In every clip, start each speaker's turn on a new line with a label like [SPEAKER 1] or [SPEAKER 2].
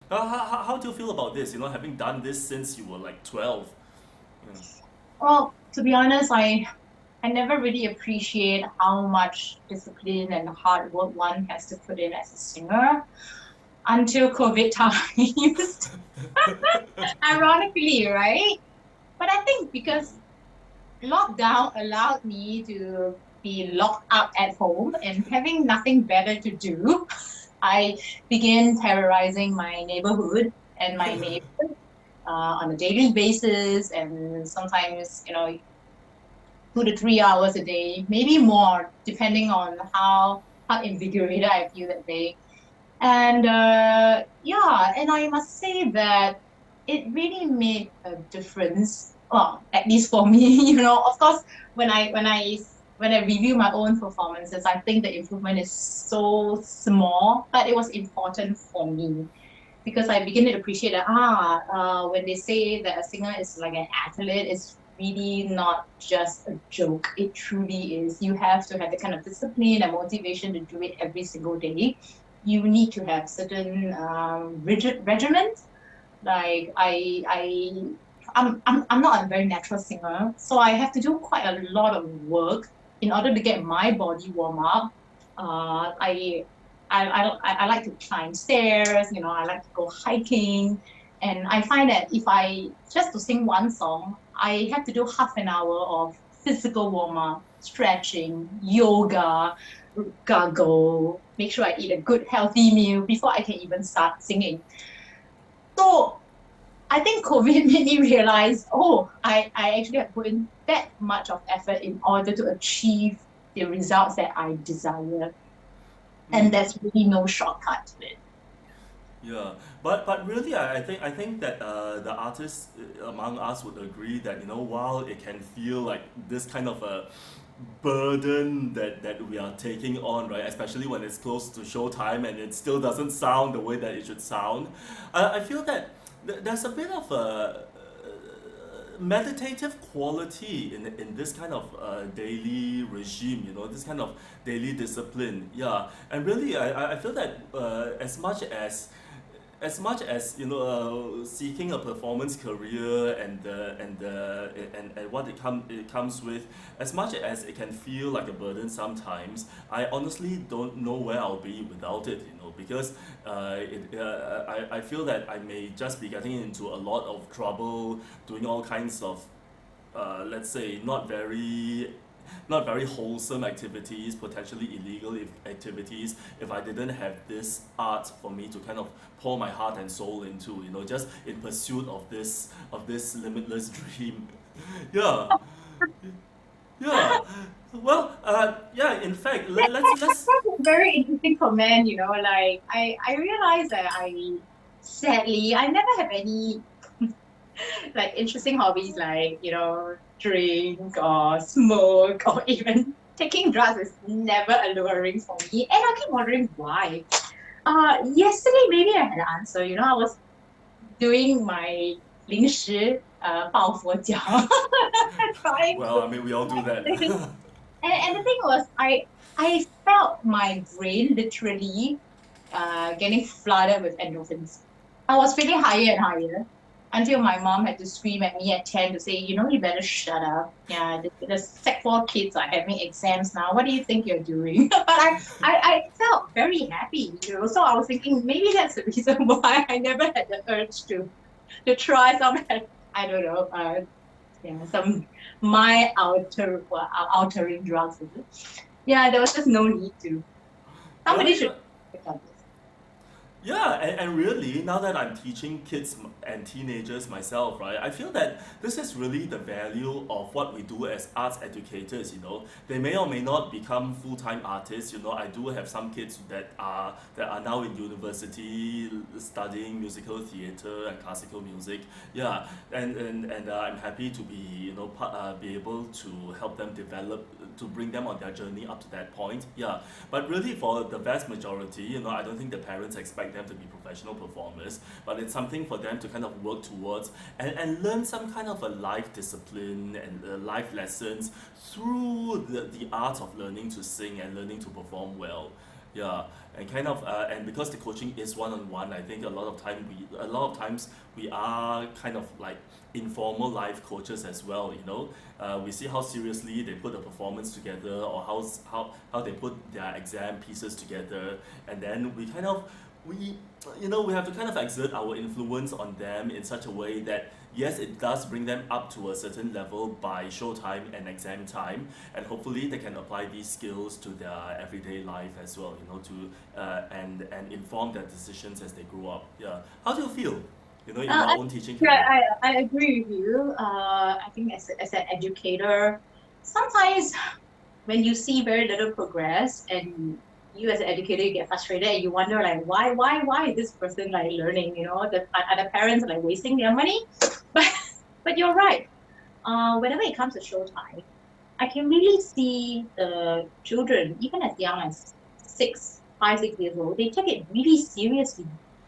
[SPEAKER 1] How do you feel about this? Having done this since you were like 12. Yeah.
[SPEAKER 2] Well, to be honest, I never really appreciate how much discipline and hard work one has to put in as a singer until COVID times. Ironically, right? But I think because lockdown allowed me to be locked up at home and having nothing better to do, I began terrorizing my neighborhood and my neighbors on a daily basis, and sometimes, 2 to 3 hours a day, maybe more, depending on how invigorated I feel that day. And yeah, and I must say that it really made a difference. Well, at least for me, of course, when I review my own performances, I think the improvement is so small, but it was important for me because I begin to appreciate that when they say that a singer is like an athlete, it's really not just a joke. It truly is. You have to have the kind of discipline and motivation to do it every single day. You need to have certain rigid regimens. Like I'm not a very natural singer, so I have to do quite a lot of work in order to get my body warm up. Uh, I I like to climb stairs. I like to go hiking, and I find that if I just to sing one song, I have to do half an hour of physical warm up, stretching, yoga, gargle, make sure I eat a good healthy meal before I can even start singing. So I think COVID made me realize, oh, I actually have put in that much of effort in order to achieve the results that I desire. And
[SPEAKER 1] Mm.
[SPEAKER 2] there's really no shortcut to it.
[SPEAKER 1] Yeah, but really, I think that the artists among us would agree that while it can feel like this kind of a burden that we are taking on, right? Especially when it's close to showtime and it still doesn't sound the way that it should sound. I feel that there's a bit of a meditative quality in this kind of daily regime, this kind of daily discipline. Yeah, and really, I feel that as much as seeking a performance career and what it comes with, as much as it can feel like a burden sometimes, I honestly don't know where I'll be without it, because I feel that I may just be getting into a lot of trouble doing all kinds of let's say not very wholesome activities, potentially illegal activities, if I didn't have this art for me to kind of pour my heart and soul into, just in pursuit of this limitless dream. Yeah, yeah. Well, yeah. In fact, let's.
[SPEAKER 2] That's a very interesting comment, like I realized that sadly I never have any like interesting hobbies like, drink or smoke or even taking drugs is never alluring for me. And I keep wondering why. Yesterday maybe I had an answer. I was doing my 临时抱佛脚, trying
[SPEAKER 1] Well,
[SPEAKER 2] to
[SPEAKER 1] I mean, we all do that.
[SPEAKER 2] and the thing was I felt my brain literally getting flooded with endorphins. I was feeling higher and higher until my mom had to scream at me at 10 to say, you better shut up. Yeah, the Sec 4 kids are having exams now. What do you think you're doing? But I felt very happy, So I was thinking maybe that's the reason why I never had the urge to try some, I don't know, some altering drugs. Is it? Yeah, there was just no need to.
[SPEAKER 1] well,
[SPEAKER 2] Somebody
[SPEAKER 1] you
[SPEAKER 2] should
[SPEAKER 1] know,
[SPEAKER 2] pick up this.
[SPEAKER 1] Yeah, and really, now that I'm teaching kids and teenagers myself, right, I feel that this is really the value of what we do as arts educators, They may or may not become full-time artists, I do have some kids that are now in university studying musical theater and classical music. Yeah, and I'm happy to be able to help them develop, to bring them on their journey up to that point. Yeah, but really, for the vast majority, I don't think the parents expect them to be professional performers, but it's something for them to kind of work towards and learn some kind of a life discipline and life lessons through the art of learning to sing and learning to perform well. Yeah, and kind of and because the coaching is one-on-one, I think a lot of times we are kind of like informal life coaches as well. You know, we see how seriously they put the performance together, or how they put their exam pieces together, and then we we have to kind of exert our influence on them in such a way that yes, it does bring them up to a certain level by showtime and exam time, and hopefully they can apply these skills to their everyday life as well, you know, to and inform their decisions as they grow up. Yeah, how do you feel, you know, in your
[SPEAKER 2] I,
[SPEAKER 1] own teaching
[SPEAKER 2] yeah,
[SPEAKER 1] career?
[SPEAKER 2] I agree with you. I think as an educator, sometimes when you see very little progress and you as an educator you get frustrated and you wonder like why is this person like learning, you know, are the parents like wasting their money? but but you're right. Whenever it comes to showtime, I can really see the children, even as young as 6 years old, they take it really seriously.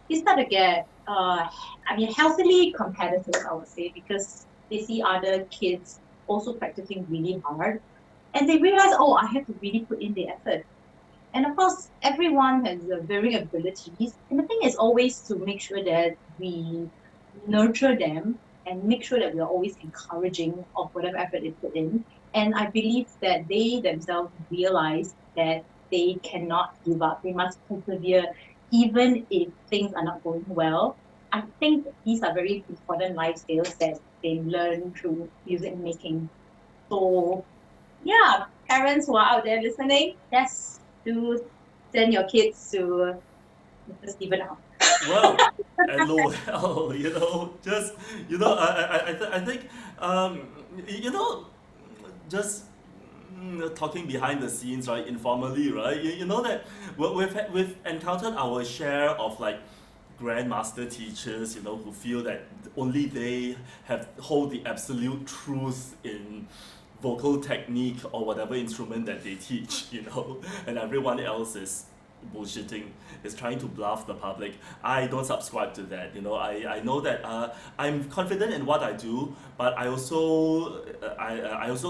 [SPEAKER 2] They start to get I mean healthily competitive, I would say, because they see other kids also practicing really hard, and they realize, oh, I have to really put in the effort. And of course, everyone has varying abilities. And the thing is always to make sure that we nurture them and make sure that we are always encouraging of whatever effort they put in. And I believe that they themselves realize that they cannot give up. They must persevere even if things are not going well. I think these are very important life skills that they learn through music making. So yeah, parents who are out there listening, yes, do send your kids to Mr. Stephen Hong.
[SPEAKER 1] Well, LOL, you know, just you know, I think um, you know, just talking behind the scenes, right, informally, right, you know that we've encountered our share of like grandmaster teachers, you know, who feel that only they have hold the absolute truth in vocal technique or whatever instrument that they teach, you know, and everyone else is bullshitting, is trying to bluff the public. I don't subscribe to that, you know. I know that I'm confident in what I do, but I also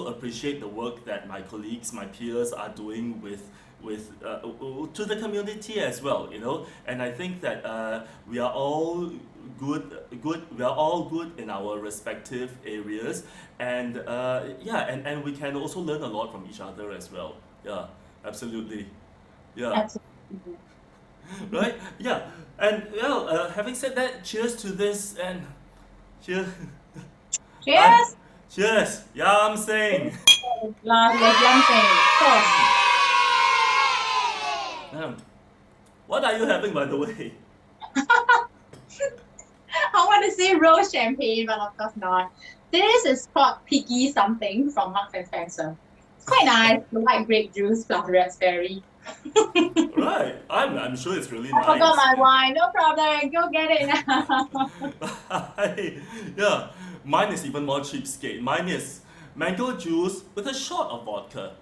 [SPEAKER 1] appreciate the work that my colleagues, my peers are doing with to the community as well, you know. And I think that we are all we are all good in our respective areas, and yeah, and we can also learn a lot from each other as well. Yeah, absolutely. Yeah,
[SPEAKER 2] Absolutely.
[SPEAKER 1] right. Yeah, and well, having said that, cheers to this, and cheers. I
[SPEAKER 2] Cheers!
[SPEAKER 1] cheers. Yeah, I'm saying.
[SPEAKER 2] Yes, Yam saying, of course.
[SPEAKER 1] What are you having, by the way?
[SPEAKER 2] I want to say rose champagne, but of course not. This is called Piggy something from Marks and Spencer. It's quite nice. The white grape juice plus raspberry.
[SPEAKER 1] Right. I'm sure it's really
[SPEAKER 2] I forgot
[SPEAKER 1] nice.
[SPEAKER 2] my wine. No problem. Go get it now.
[SPEAKER 1] Yeah, mine is even more cheapskate. Mine is mango juice with a shot of vodka.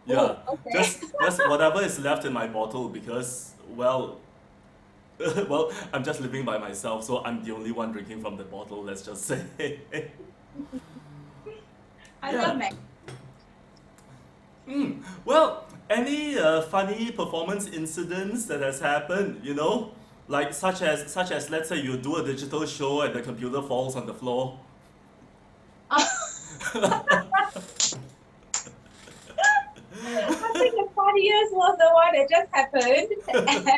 [SPEAKER 1] Yeah,
[SPEAKER 2] Oh, okay.
[SPEAKER 1] just whatever is left in my bottle because well, well, I'm just living by myself, so I'm the only one drinking from the bottle. Let's just say.
[SPEAKER 2] I love
[SPEAKER 1] Yeah.
[SPEAKER 2] Mac.
[SPEAKER 1] Well, any funny performance incidents that has happened, you know, like such as let's say you do a digital show and the computer falls on the floor.
[SPEAKER 2] I think the funniest was the one that just happened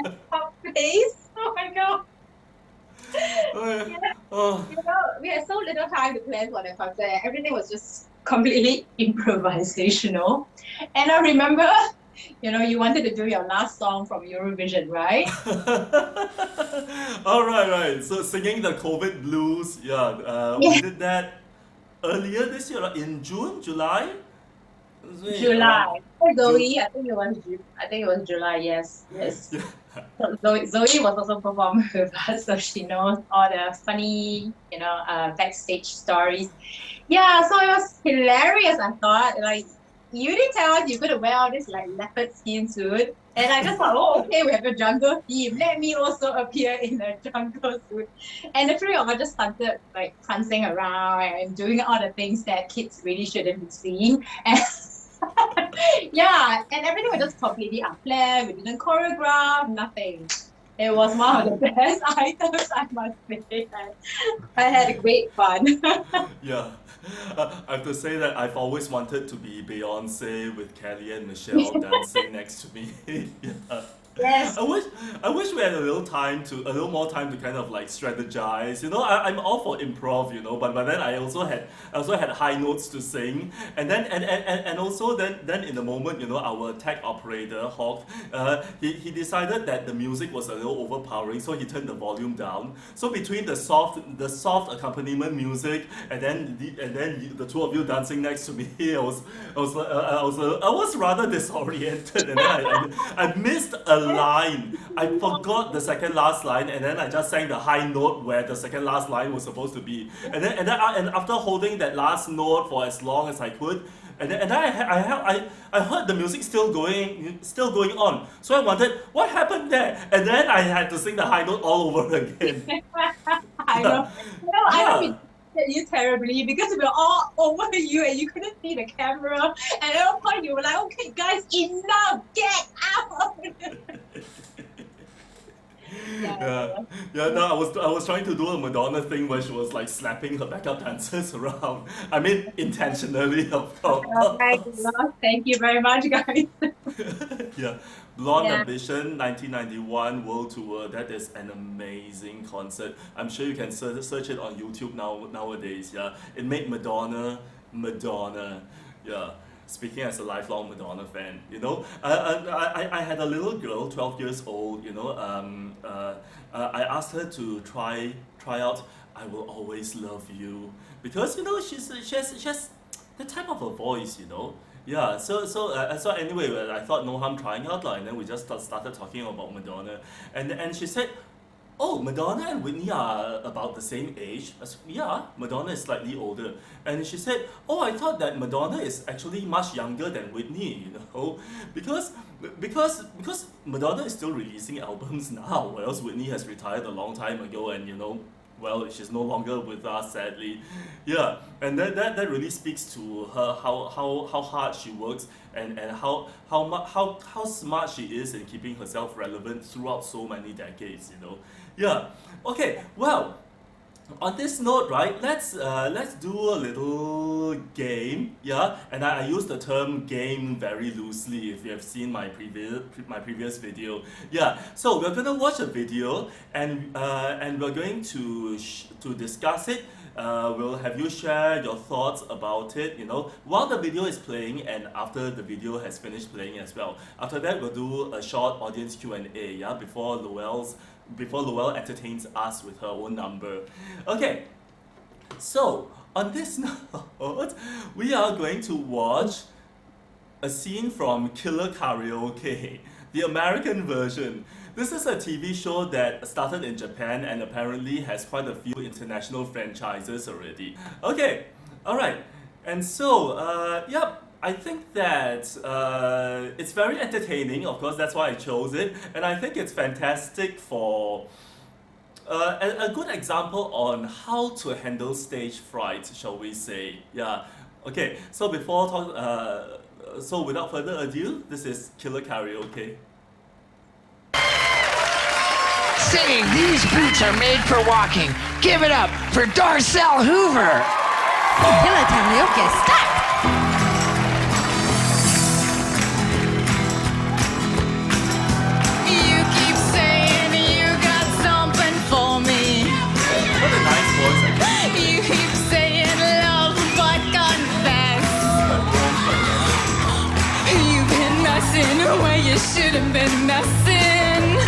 [SPEAKER 2] at Pop Place. Oh my god.
[SPEAKER 1] Uh,
[SPEAKER 2] Yeah,
[SPEAKER 1] oh,
[SPEAKER 2] you know, we had so little time to plan for the concert. Everything was just completely improvisational. And I remember, you know, you wanted to do your last song from Eurovision, right?
[SPEAKER 1] all right, right. So singing the COVID blues, yeah, we
[SPEAKER 2] Yeah,
[SPEAKER 1] did that earlier this year, right? In June, July, was it
[SPEAKER 2] July.
[SPEAKER 1] around
[SPEAKER 2] Oh,
[SPEAKER 1] June?
[SPEAKER 2] Zoe, I think it was July. Yes, yes.
[SPEAKER 1] Yeah.
[SPEAKER 2] So Zoe was also performing with us, so she knows all the funny, you know, backstage stories. Yeah, so it was hilarious. I thought, like, you didn't tell us you're gonna wear all this like leopard skin suit, and I just thought, oh, okay, we have a jungle theme. Let me also appear in a jungle suit, and the three of us just started like prancing around and doing all the things that kids really shouldn't be seeing. And Yeah, and everything was just completely unplanned. We didn't choreograph, nothing. It was one of the best items, I must say. I had great fun.
[SPEAKER 1] Yeah, I have to say that I've always wanted to be Beyonce with Kelly and Michelle dancing next to me. Yeah.
[SPEAKER 2] Yes.
[SPEAKER 1] I wish I wish we had a little more time to kind of like strategize. I'm all for improv, but then I also had high notes to sing, and then and also then in the moment, our tech operator Hawk, he decided that the music was a little overpowering, so he turned the volume down. So between the soft accompaniment music and then the two of you dancing next to me, I was rather disoriented, and then I missed a line. I forgot the second last line, and then I just sang the high note where the second last line was supposed to be. And after holding that last note for as long as I could, and then I heard the music still going on. So I wondered what happened there, and then I had to sing the high note all over again.
[SPEAKER 2] I know.
[SPEAKER 1] Yeah,
[SPEAKER 2] I know we
[SPEAKER 1] yeah.
[SPEAKER 2] did you terribly because we were all over you and you couldn't see the camera. And at one point you were like, okay, guys, enough, get out. Yeah,
[SPEAKER 1] Yeah, yeah. No, I was trying to do a Madonna thing where she was like slapping her backup dancers around. I mean, intentionally, of
[SPEAKER 2] oh my
[SPEAKER 1] course.
[SPEAKER 2] gosh, thank you very much, guys.
[SPEAKER 1] Yeah, Blonde
[SPEAKER 2] Yeah.
[SPEAKER 1] Ambition 1991 World Tour. That is an amazing concert. I'm sure you can search it on YouTube nowadays. Yeah, it made Madonna Madonna. Yeah. Speaking as a lifelong Madonna fan, I had a little girl, 12 years old. I asked her to try out "I Will Always Love You" because she has the type of a voice. Yeah, so anyway, I thought no harm trying out lah, and then we just started talking about Madonna, and she said, "Oh, Madonna and Whitney are about the same age." Yeah, Madonna is slightly older, and she said, "Oh, I thought that Madonna is actually much younger than Whitney, because Madonna is still releasing albums now, whereas Whitney has retired a long time ago, and well, she's no longer with us, sadly. Yeah, and that really speaks to her how hard she works, and how smart she is in keeping herself relevant throughout so many decades. Yeah. Okay. Well, on this note, right? Let's do a little game. Yeah, and I use the term game very loosely. If you have seen my previous video, yeah. So we're gonna watch a video, and we're going to discuss it. We'll have you share your thoughts about it, while the video is playing and after the video has finished playing as well. After that, we'll do a short audience Q&A, yeah, before Lowell entertains us with her own number. Okay, so on this note, we are going to watch a scene from Killer Karaoke, the American version. This is a TV show that started in Japan and apparently has quite a few international franchises already. Okay, alright. And so, yep, I think that it's very entertaining, of course, that's why I chose it. And I think it's fantastic for a good example on how to handle stage fright, shall we say. Yeah, okay, so without further ado, this is Killer Karaoke.
[SPEAKER 3] Saying these boots are made for walking. Give it up for Darcel Hoover.
[SPEAKER 4] Killer Karaoke, start!
[SPEAKER 5] You keep saying you got something for me.
[SPEAKER 1] What a nice voice, I guess.
[SPEAKER 5] You keep saying love, but confess. You've been messing where you shouldn't been messing.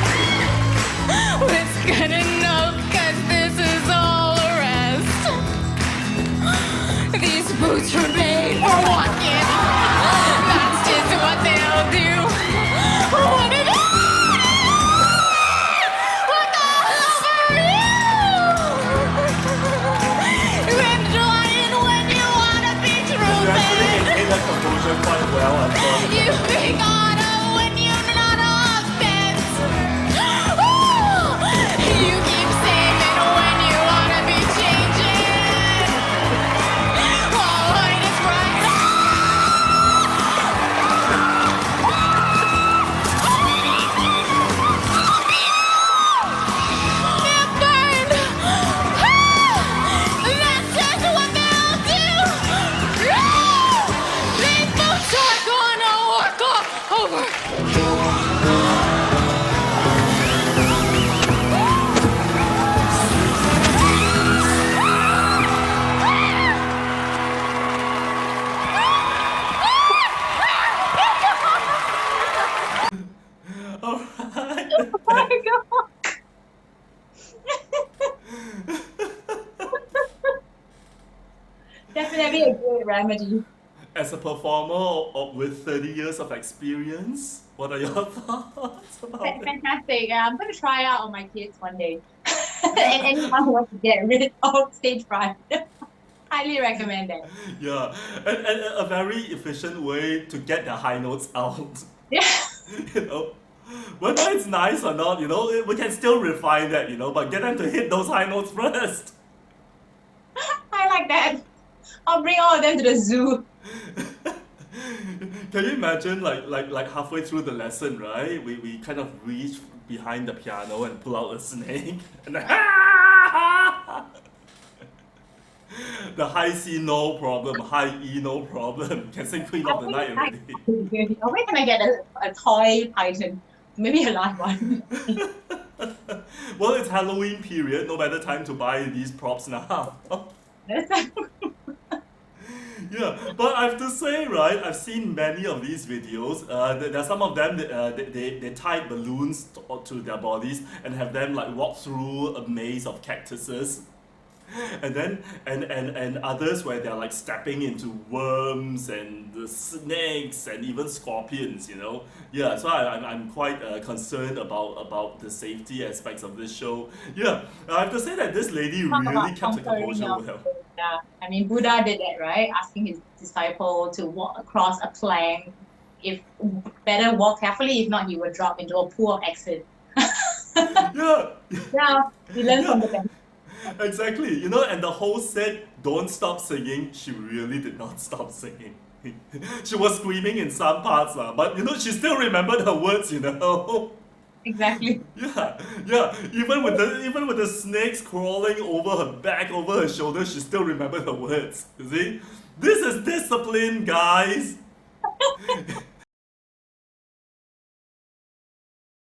[SPEAKER 5] It's good enough, 'cause this is all the rest. These boots were made for walking. That's just what they'll do. What did what the hell are you? Enjoying when you wanna be
[SPEAKER 1] You actually
[SPEAKER 5] truthing.
[SPEAKER 1] maintained that composure quite well, I thought.
[SPEAKER 5] You think honor when you're not offense. Ooh, you keep saving when you wanna be changing. Oh, it is right.
[SPEAKER 1] Alright.
[SPEAKER 2] Oh my god. Definitely a great remedy.
[SPEAKER 1] As a performer with 30 years of experience, what are your thoughts about it?
[SPEAKER 2] Fantastic. I'm going to try out on my kids one day. And anyone who wants to get rid of stage fright, highly recommend it.
[SPEAKER 1] Yeah, and a very efficient way to get the high notes out.
[SPEAKER 2] Yeah.
[SPEAKER 1] You know, whether it's nice or not, we can still refine that, but get them to hit those high notes first.
[SPEAKER 2] I like that. I'll bring all of them to the zoo.
[SPEAKER 1] Can you imagine, like halfway through the lesson, right? We kind of reach behind the piano and pull out a snake, and then, the high C no problem, high E no problem. Can sing Queen of the Night already.
[SPEAKER 2] Where can I get a toy python? Maybe a live one.
[SPEAKER 1] Well, it's Halloween period. No better time to buy these props now. Yeah, but I have to say, right, I've seen many of these videos. There are some of them that they tie balloons to their bodies and have them like walk through a maze of cactuses. And then and others where they're like stepping into worms and the snakes and even scorpions, Yeah, so I'm quite concerned about the safety aspects of this show. Yeah, I have to say that this lady really kept the composure well.
[SPEAKER 2] Yeah, I mean, Buddha did that, right? Asking his disciple to walk across a plank. If better walk carefully, if not, he would drop into a pool of acid.
[SPEAKER 1] Yeah.
[SPEAKER 2] Yeah, we learned from the best.
[SPEAKER 1] Exactly, and the host said, "Don't stop singing." She really did not stop singing. She was screaming in some parts, but she still remembered her words,
[SPEAKER 2] Exactly.
[SPEAKER 1] Yeah. Even with the snakes crawling over her back, over her shoulder, she still remembered her words. You see, this is discipline, guys.